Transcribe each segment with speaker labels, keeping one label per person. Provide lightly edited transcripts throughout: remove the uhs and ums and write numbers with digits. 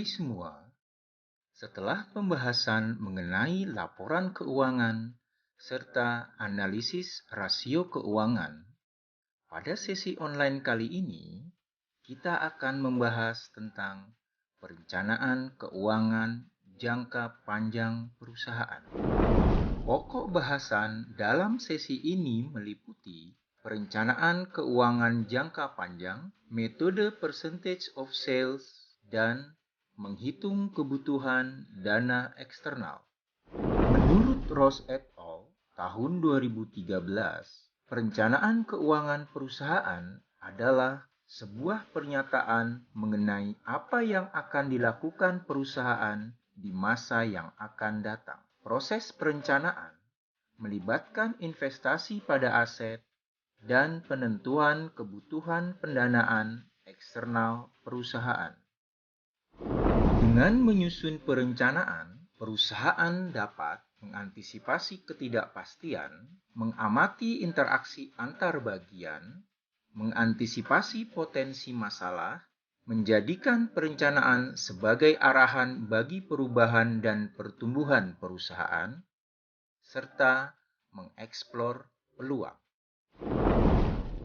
Speaker 1: Hai semua, setelah pembahasan mengenai laporan keuangan serta analisis rasio keuangan, pada sesi online kali ini kita akan membahas tentang perencanaan keuangan jangka panjang perusahaan. Pokok bahasan dalam sesi ini meliputi perencanaan keuangan jangka panjang, metode percentage of sales, dan menghitung kebutuhan dana eksternal. Menurut Ross et al. Tahun 2013, perencanaan keuangan perusahaan adalah sebuah pernyataan mengenai apa yang akan dilakukan perusahaan di masa yang akan datang. Proses perencanaan melibatkan investasi pada aset dan penentuan kebutuhan pendanaan eksternal perusahaan. Dengan menyusun perencanaan, perusahaan dapat mengantisipasi ketidakpastian, mengamati interaksi antar bagian, mengantisipasi potensi masalah, menjadikan perencanaan sebagai arahan bagi perubahan dan pertumbuhan perusahaan, serta mengeksplor peluang.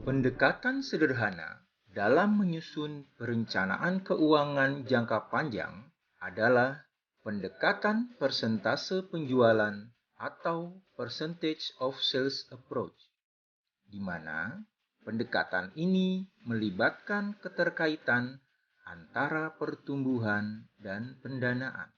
Speaker 1: Pendekatan sederhana dalam menyusun perencanaan keuangan jangka panjang adalah pendekatan persentase penjualan atau percentage of sales approach, di mana pendekatan ini melibatkan keterkaitan antara pertumbuhan dan pendanaan.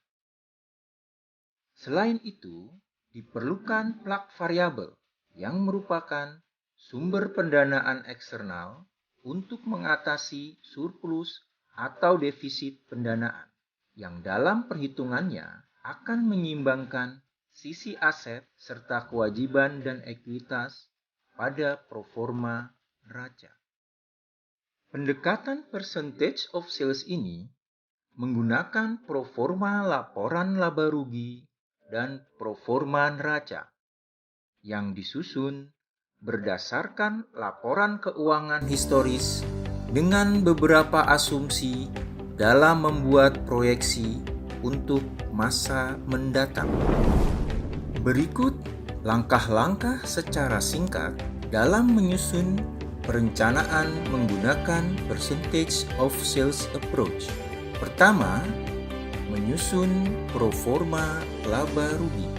Speaker 1: Selain itu, diperlukan plug variabel yang merupakan sumber pendanaan eksternal untuk mengatasi surplus atau defisit pendanaan, yang dalam perhitungannya akan menyeimbangkan sisi aset serta kewajiban dan ekuitas pada proforma neraca. Pendekatan percentage of sales ini menggunakan proforma laporan laba rugi dan proforma neraca yang disusun berdasarkan laporan keuangan historis dengan beberapa asumsi dalam membuat proyeksi untuk masa mendatang. Berikut langkah-langkah secara singkat dalam menyusun perencanaan menggunakan percentage of sales approach. Pertama, menyusun proforma laba rugi.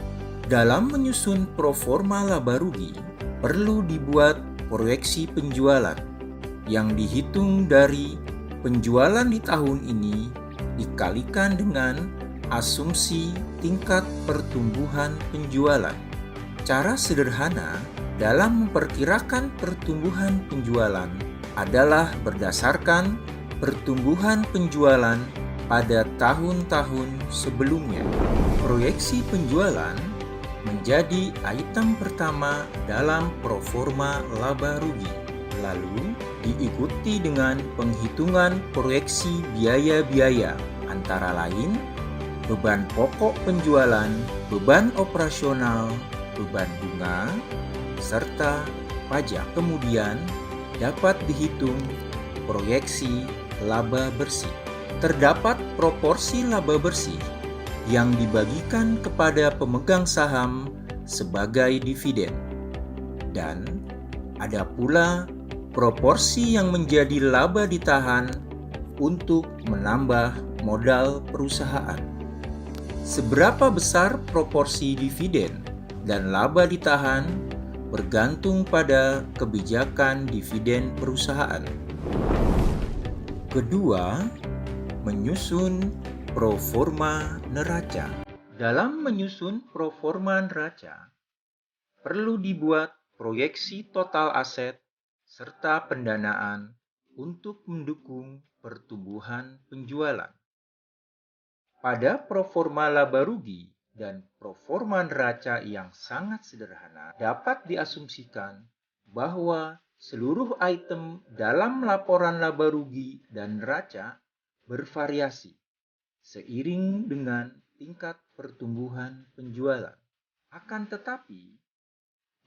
Speaker 1: Dalam menyusun proforma laba rugi, perlu dibuat proyeksi penjualan yang dihitung dari penjualan di tahun ini dikalikan dengan asumsi tingkat pertumbuhan penjualan. Cara sederhana dalam memperkirakan pertumbuhan penjualan adalah berdasarkan pertumbuhan penjualan pada tahun-tahun sebelumnya. Proyeksi penjualan menjadi item pertama dalam proforma laba rugi, lalu diikuti dengan penghitungan proyeksi biaya-biaya, antara lain beban pokok penjualan, beban operasional, beban bunga, serta pajak. Kemudian dapat dihitung proyeksi laba bersih. Terdapat proporsi laba bersih yang dibagikan kepada pemegang saham sebagai dividen, dan ada pula proporsi yang menjadi laba ditahan untuk menambah modal perusahaan. Seberapa besar proporsi dividen dan laba ditahan bergantung pada kebijakan dividen perusahaan. Kedua, menyusun proforma neraca. Dalam menyusun proforma neraca, perlu dibuat proyeksi total aset serta pendanaan untuk mendukung pertumbuhan penjualan. Pada proforma laba rugi dan proforma neraca yang sangat sederhana, dapat diasumsikan bahwa seluruh item dalam laporan laba rugi dan neraca bervariasi seiring dengan tingkat pertumbuhan penjualan. Akan tetapi,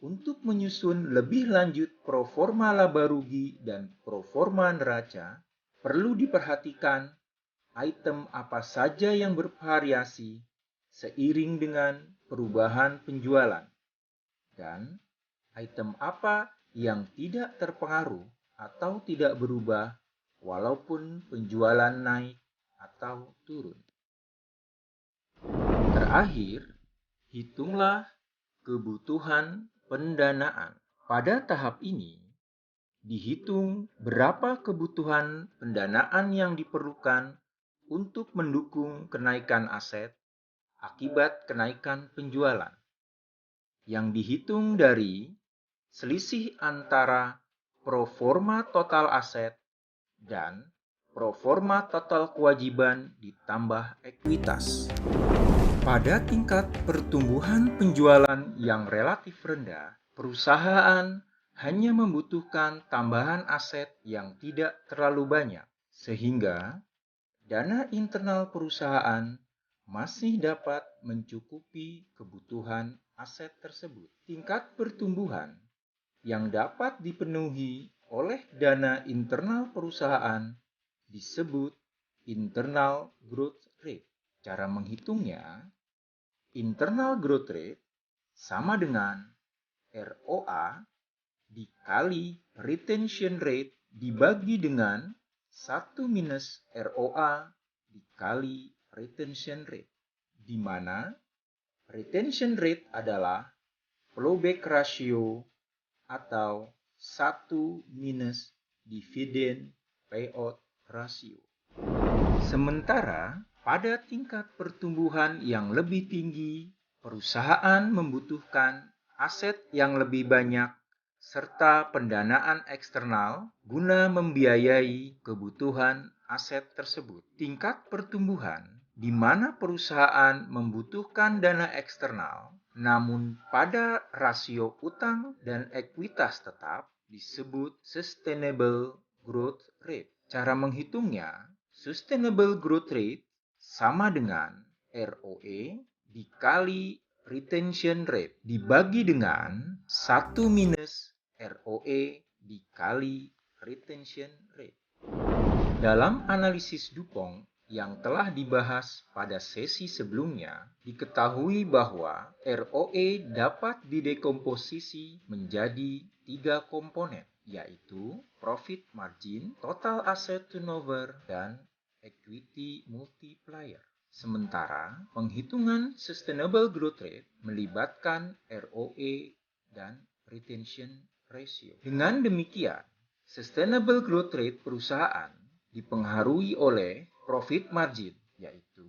Speaker 1: untuk menyusun lebih lanjut proforma laba rugi dan proforma neraca, perlu diperhatikan item apa saja yang bervariasi seiring dengan perubahan penjualan, dan item apa yang tidak terpengaruh atau tidak berubah walaupun penjualan naik atau turun. Terakhir, hitunglah kebutuhan pendanaan. Pada tahap ini, dihitung berapa kebutuhan pendanaan yang diperlukan untuk mendukung kenaikan aset akibat kenaikan penjualan, yang dihitung dari selisih antara proforma total aset dan proforma total kewajiban ditambah ekuitas. Pada tingkat pertumbuhan penjualan yang relatif rendah, perusahaan hanya membutuhkan tambahan aset yang tidak terlalu banyak, sehingga dana internal perusahaan masih dapat mencukupi kebutuhan aset tersebut. Tingkat pertumbuhan yang dapat dipenuhi oleh dana internal perusahaan disebut internal growth rate. Cara menghitungnya, internal growth rate sama dengan ROA dikali retention rate dibagi dengan 1 minus ROA dikali retention rate, di mana retention rate adalah flowback ratio atau 1 minus dividend payout ratio. Sementara pada tingkat pertumbuhan yang lebih tinggi, perusahaan membutuhkan aset yang lebih banyak serta pendanaan eksternal guna membiayai kebutuhan aset tersebut. Tingkat pertumbuhan di mana perusahaan membutuhkan dana eksternal, namun pada rasio utang dan ekuitas tetap, disebut sustainable growth rate. Cara menghitungnya, sustainable growth rate sama dengan ROE dikali retention rate dibagi dengan 1 minus ROE dikali retention rate. Dalam analisis Dupont yang telah dibahas pada sesi sebelumnya, diketahui bahwa ROE dapat didekomposisi menjadi 3 komponen, yaitu profit margin, total asset turnover, dan equity multiplier. Sementara penghitungan sustainable growth rate melibatkan ROE dan retention ratio. Dengan demikian, sustainable growth rate perusahaan dipengaruhi oleh profit margin, yaitu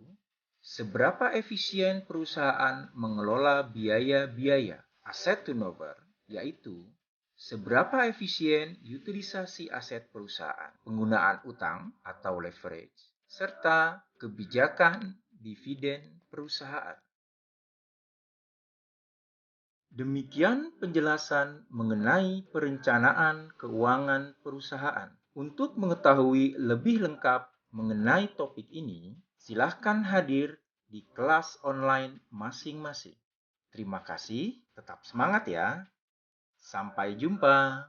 Speaker 1: seberapa efisien perusahaan mengelola biaya-biaya, asset turnover, yaitu seberapa efisien utilisasi aset perusahaan, penggunaan utang atau leverage, serta kebijakan dividen perusahaan. Demikian penjelasan mengenai perencanaan keuangan perusahaan. Untuk mengetahui lebih lengkap mengenai topik ini, silakan hadir di kelas online masing-masing. Terima kasih, tetap semangat ya. Sampai jumpa.